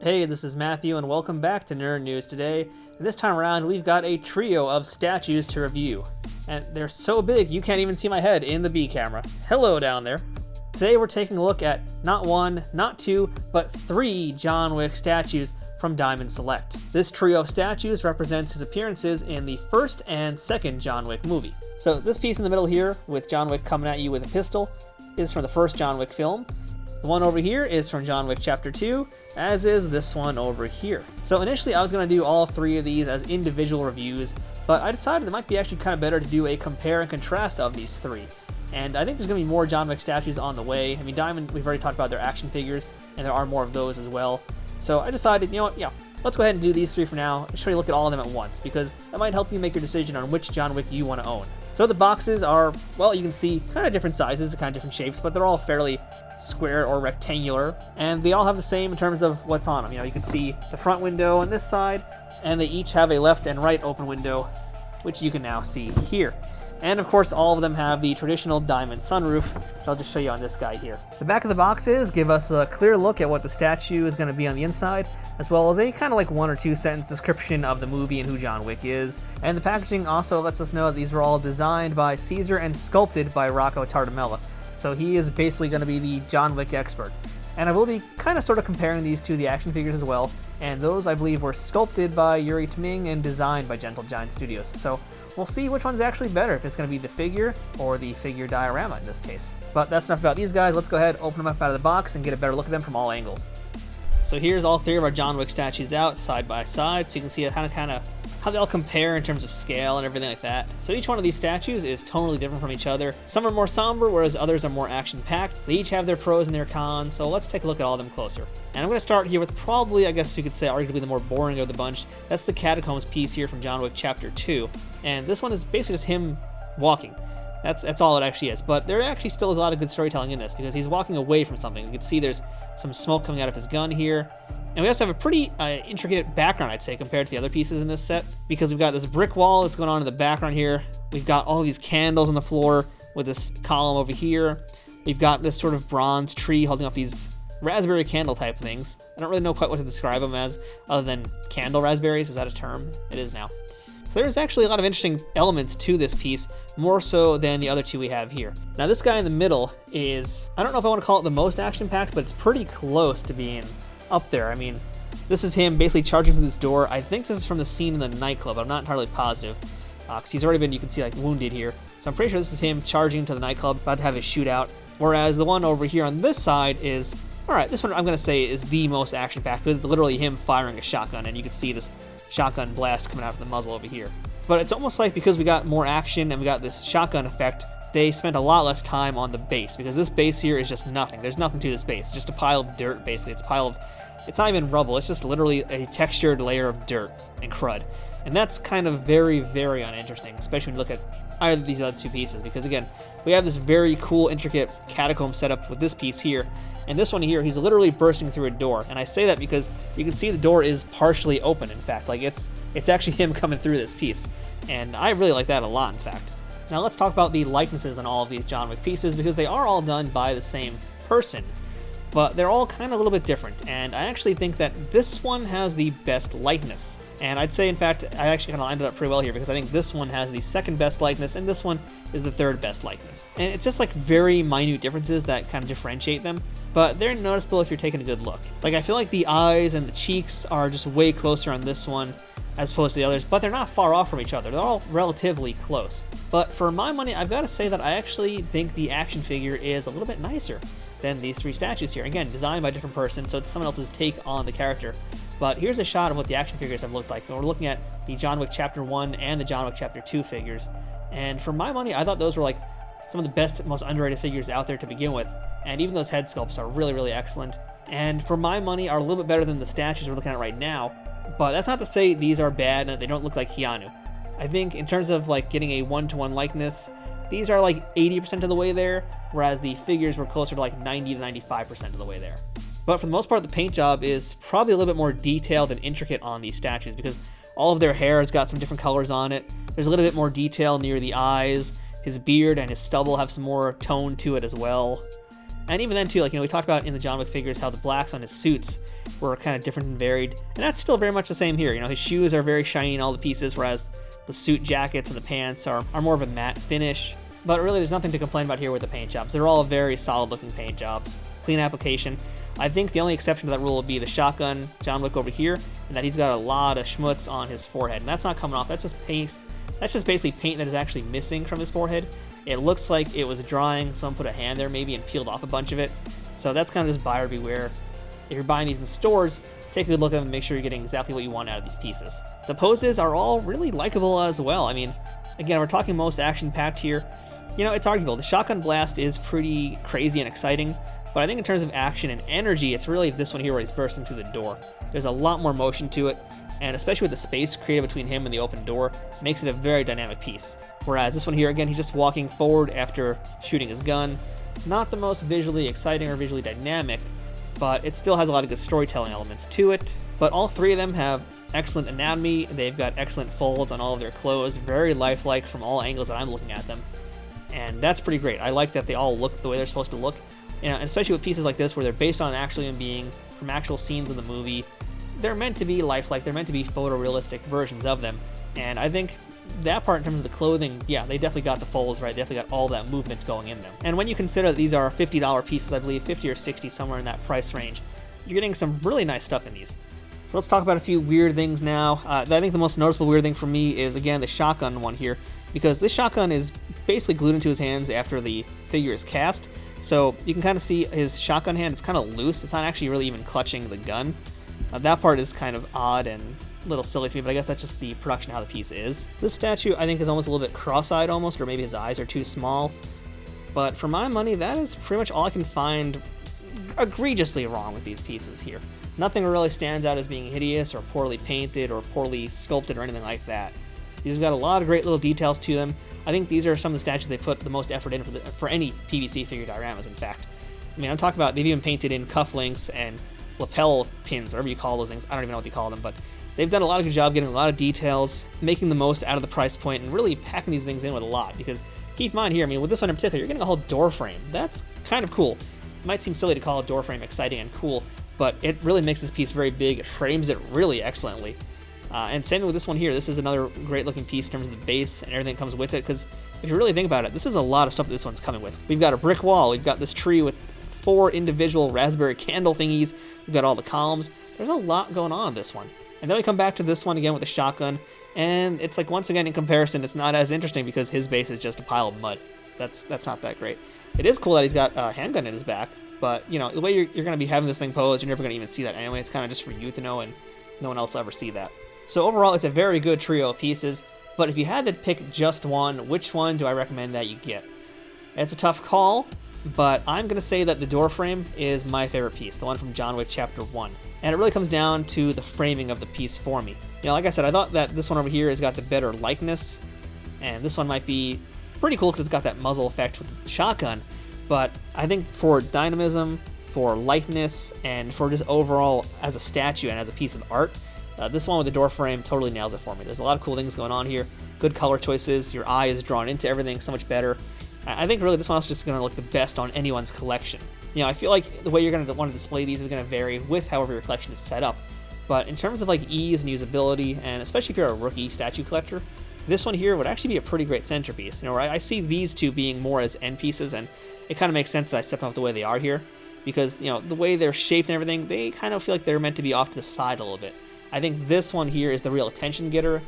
Hey, this is Matthew, and welcome back to Nerd News today. And this time around, we've got a trio of statues to review. And they're so big, you can't even see my head in the B camera. Hello down there. Today we're taking a look at not one, not two, but three John Wick statues from Diamond Select. This trio of statues represents his appearances in the first and second John Wick movie. So this piece in the middle here, with John Wick coming at you with a pistol, is from the first John Wick film. The one over here is from John Wick Chapter 2, as is this one over here. So initially I was going to do all three of these as individual reviews, but I decided it might be actually kind of better to do a compare and contrast of these three. And I think there's going to be more John Wick statues on the way. I mean, Diamond, we've already talked about their action figures, and there are more of those as well. So I decided, you know what, yeah, let's go ahead and do these three for now, and show you a look at all of them at once, because that might help you make your decision on which John Wick you want to own. So the boxes are, well, you can see kind of different sizes, kind of different shapes, but they're all fairly square or rectangular, and they all have the same in terms of what's on them. You know, you can see the front window on this side, and they each have a left and right open window, which you can now see here. And of course, all of them have the traditional diamond sunroof, which I'll just show you on this guy here. The back of the boxes give us a clear look at what the statue is going to be on the inside, as well as a kind of like 1 or 2 sentence description of the movie and who John Wick is. And the packaging also lets us know that these were all designed by Caesar and sculpted by Rocco Tartamella. So he is basically going to be the John Wick expert. And I will be kind of sort of comparing these to the action figures as well, and those I believe were sculpted by Yuri Tming and designed by Gentle Giant Studios. So we'll see which one's actually better, if it's going to be the figure or the figure diorama in this case. But that's enough about these guys. Let's go ahead, open them up out of the box, and get a better look at them from all angles. So here's all three of our John Wick statues out side by side, so you can see how they all compare in terms of scale and everything like that. So each one of these statues is totally different from each other. Some are more somber, whereas others are more action-packed. They each have their pros and their cons, so let's take a look at all of them closer. And I'm going to start here with probably, I guess you could say, arguably the more boring of the bunch. That's the Catacombs piece here from John Wick Chapter 2. And this one is basically just him walking. That's all it actually is. But there actually still is a lot of good storytelling in this, because he's walking away from something. You can see there's some smoke coming out of his gun here. And we also have a pretty intricate background, I'd say, compared to the other pieces in this set, because we've got this brick wall that's going on in the background here. We've got all these candles on the floor with this column over here. We've got this sort of bronze tree holding up these raspberry candle type things. I don't really know quite what to describe them as, other than candle raspberries. Is that a term? It is now. So there's actually a lot of interesting elements to this piece, more so than the other two we have here. Now this guy in the middle is, I don't know if I want to call it the most action-packed, but it's pretty close to being up there. I mean, this is him basically charging through this door. I think this is from the scene in the nightclub. I'm not entirely positive, because he's already been, you can see, like, wounded here. So I'm pretty sure this is him charging into the nightclub, about to have his shootout. Whereas the one over here on this side is, alright, this one I'm going to say is the most action-packed, because it's literally him firing a shotgun, and you can see this shotgun blast coming out of the muzzle over here. But it's almost like, because we got more action and we got this shotgun effect, they spent a lot less time on the base, because this base here is just nothing. There's nothing to this base. It's just a pile of dirt, basically. It's not even rubble. It's just literally a textured layer of dirt and crud. And that's kind of very, very uninteresting, especially when you look at either of these other two pieces, because again, we have this very cool, intricate catacomb setup with this piece here, and this one here, he's literally bursting through a door. And I say that because you can see the door is partially open, in fact. Like, it's actually him coming through this piece. And I really like that a lot, in fact. Now let's talk about the likenesses on all of these John Wick pieces, because they are all done by the same person, but they're all kind of a little bit different, and I actually think that this one has the best likeness. And I'd say, in fact, I actually kind of lined it up pretty well here, because I think this one has the second best likeness, and this one is the third best likeness. And it's just like very minute differences that kind of differentiate them, but they're noticeable if you're taking a good look. Like, I feel like the eyes and the cheeks are just way closer on this one as opposed to the others, but they're not far off from each other. They're all relatively close. But for my money, I've got to say that I actually think the action figure is a little bit nicer than these three statues here. Again, designed by a different person, so it's someone else's take on the character. But here's a shot of what the action figures have looked like. We're looking at the John Wick Chapter 1 and the John Wick Chapter 2 figures. And for my money, I thought those were like some of the best, most underrated figures out there to begin with. And even those head sculpts are really, really excellent. And for my money, are a little bit better than the statues we're looking at right now. But that's not to say these are bad and they don't look like Keanu. I think in terms of like getting a one-to-one likeness, these are like 80% of the way there, whereas the figures were closer to like 90 to 95% of the way there. But for the most part, the paint job is probably a little bit more detailed and intricate on these statues, because all of their hair has got some different colors on it. There's a little bit more detail near the eyes. His beard and his stubble have some more tone to it as well. And even then too, like, we talked about in the John Wick figures how the blacks on his suits were kind of different and varied, and that's still very much the same here. His shoes are very shiny in all the pieces, whereas the suit jackets and the pants are more of a matte finish. But really, there's nothing to complain about here with the paint jobs. They're all very solid looking paint jobs, clean application. I think the only exception to that rule would be the shotgun John Wick over here, and that he's got a lot of schmutz on his forehead, and that's not coming off. That's just paint. That's just basically paint that is actually missing from his forehead. It looks like it was drying. Someone put a hand there maybe and peeled off a bunch of it. So that's kind of just buyer beware. If you're buying these in stores, take a good look at them and make sure you're getting exactly what you want out of these pieces. The poses are all really likable as well. I mean, again, we're talking most action-packed here. It's arguable. The shotgun blast is pretty crazy and exciting, but I think in terms of action and energy, it's really this one here where he's bursting through the door. There's a lot more motion to it, and especially with the space created between him and the open door, makes it a very dynamic piece. Whereas this one here, again, he's just walking forward after shooting his gun. Not the most visually exciting or visually dynamic, but it still has a lot of good storytelling elements to it. But all three of them have excellent anatomy. They've got excellent folds on all of their clothes, very lifelike from all angles that I'm looking at them. And that's pretty great. I like that they all look the way they're supposed to look. And especially with pieces like this where they're based on actually being from actual scenes in the movie. They're meant to be lifelike. They're meant to be photorealistic versions of them. And I think that part in terms of the clothing, yeah, they definitely got the folds right. They definitely got all that movement going in them. And when you consider that these are $50 pieces, I believe, 50 or 60, somewhere in that price range, you're getting some really nice stuff in these. So let's talk about a few weird things now. I think the most noticeable weird thing for me is, again, the shotgun one here, because this shotgun is basically glued into his hands after the figure is cast. So you can kind of see his shotgun hand is kind of loose. It's not actually really even clutching the gun. That part is kind of odd and a little silly to me, but I guess that's just the production how the piece is. This statue, I think, is almost a little bit cross-eyed almost, or maybe his eyes are too small. But for my money, that is pretty much all I can find egregiously wrong with these pieces here. Nothing really stands out as being hideous or poorly painted or poorly sculpted or anything like that. These have got a lot of great little details to them. I think these are some of the statues they put the most effort in for any PVC figure dioramas, in fact. I mean, I'm talking about they've even painted in cufflinks and lapel pins, whatever you call those things. I don't even know what they call them, but they've done a lot of good job getting a lot of details, making the most out of the price point, and really packing these things in with a lot. Because keep in mind here, I mean, with this one in particular, you're getting a whole door frame. That's kind of cool. It might seem silly to call a door frame exciting and cool, but it really makes this piece very big. It frames it really excellently. And same with this one here. This is another great looking piece in terms of the base and everything that comes with it, because if you really think about it, this is a lot of stuff that this one's coming with. We've got a brick wall. We've got this tree with 4 individual raspberry candle thingies. We've got all the columns. There's a lot going on in this one. And then we come back to this one again with the shotgun, and it's like, once again, in comparison, it's not as interesting because his base is just a pile of mud. That's not that great. It is cool that he's got a handgun in his back, but the way you're going to be having this thing posed, you're never going to even see that anyway. It's kind of just for you to know, and no one else will ever see that. So overall, it's a very good trio of pieces, but if you had to pick just one, which one do I recommend that you get? It's a tough call, but I'm going to say that the door frame is my favorite piece, the one from John Wick Chapter 1. And it really comes down to the framing of the piece for me. Like I said, I thought that this one over here has got the better likeness, and this one might be pretty cool because it's got that muzzle effect with the shotgun, but I think for dynamism, for lightness, and for just overall as a statue and as a piece of art, this one with the door frame totally nails it for me. There's a lot of cool things going on here. Good color choices. Your eye is drawn into everything so much better. I think really this one's just going to look the best on anyone's collection. I feel like the way you're going to want to display these is going to vary with however your collection is set up. But in terms of like ease and usability, and especially if you're a rookie statue collector, this one here would actually be a pretty great centerpiece. Where I see these two being more as end pieces, and it kind of makes sense that I set them up the way they are here. Because, the way they're shaped and everything, they kind of feel like they're meant to be off to the side a little bit. I think this one here is the real attention getter,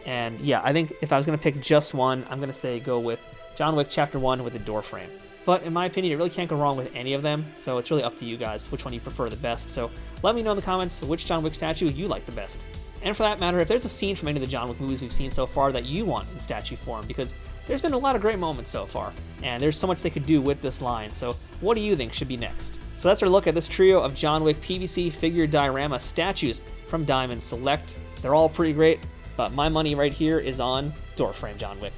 and yeah, I think if I was going to pick just one, I'm going to say go with John Wick Chapter 1 with the door frame. But in my opinion, you really can't go wrong with any of them, so it's really up to you guys which one you prefer the best. So let me know in the comments which John Wick statue you like the best. And for that matter, if there's a scene from any of the John Wick movies we've seen so far that you want in statue form, because there's been a lot of great moments so far, and there's so much they could do with this line, so what do you think should be next? So that's our look at this trio of John Wick PVC figure diorama statues from Diamond Select. They're all pretty great, but my money right here is on Doorframe John Wick.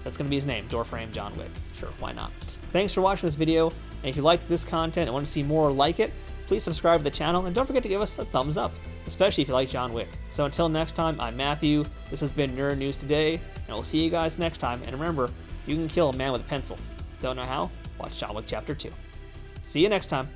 That's going to be his name, Doorframe John Wick. Sure, why not? Thanks for watching this video, and if you like this content and want to see more like it, please subscribe to the channel, and don't forget to give us a thumbs up, especially if you like John Wick. So until next time, I'm Matthew, this has been Nerd News Today, and we'll see you guys next time, and remember, you can kill a man with a pencil. Don't know how? Watch John Wick Chapter 2. See you next time.